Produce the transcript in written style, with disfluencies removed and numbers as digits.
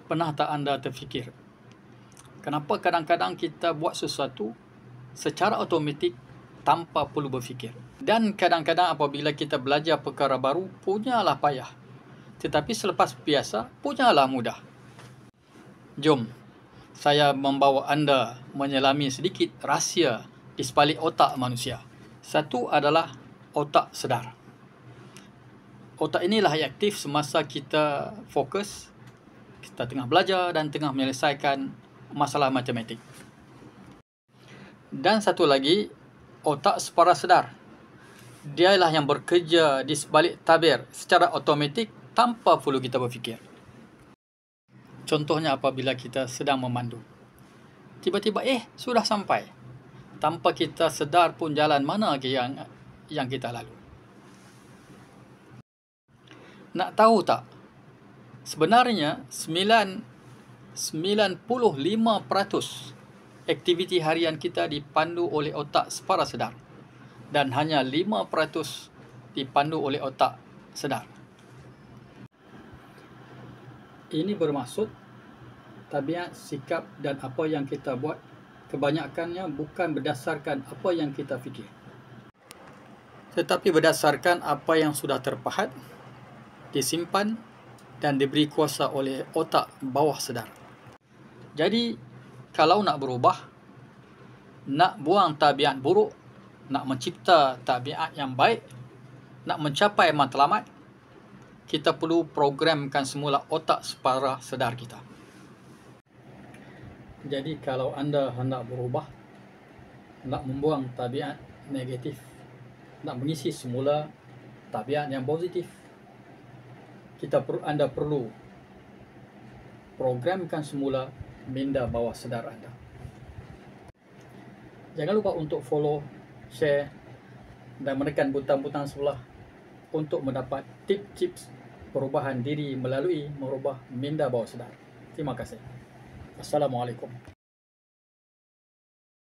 Pernah tak anda terfikir, kenapa kadang-kadang kita buat sesuatu secara automatik tanpa perlu berfikir? Dan kadang-kadang apabila kita belajar perkara baru, punyalah payah. Tetapi selepas biasa, punyalah mudah. Jom, saya membawa anda menyelami sedikit rahsia di sebalik otak manusia. Satu adalah otak sedar. Otak inilah yang aktif semasa kita fokus, kita tengah belajar dan tengah menyelesaikan masalah matematik. Dan satu lagi, otak suprasedar. Dialah yang bekerja di sebalik tabir secara automatik tanpa perlu kita berfikir. Contohnya apabila kita sedang memandu. Tiba-tiba, sudah sampai. Tanpa kita sedar pun jalan mana yang kita lalu. Nak tahu tak? Sebenarnya 95% aktiviti harian kita dipandu oleh otak suprasedar dan hanya 5% dipandu oleh otak sedar. Ini bermaksud tabiat, sikap dan apa yang kita buat kebanyakannya bukan berdasarkan apa yang kita fikir, tetapi berdasarkan apa yang sudah terpahat, disimpan dan diberi kuasa oleh otak bawah sedar. Jadi, kalau nak berubah, nak buang tabiat buruk, nak mencipta tabiat yang baik, nak mencapai matlamat, kita perlu programkan semula otak suprasedar kita. Jadi, kalau anda hendak berubah, nak membuang tabiat negatif, nak mengisi semula tabiat yang positif, anda perlu programkan semula minda bawah sedar anda. Jangan lupa untuk follow, share dan menekan butang-butang sebelah untuk mendapat tips-tips perubahan diri melalui merubah minda bawah sedar. Terima kasih. Assalamualaikum.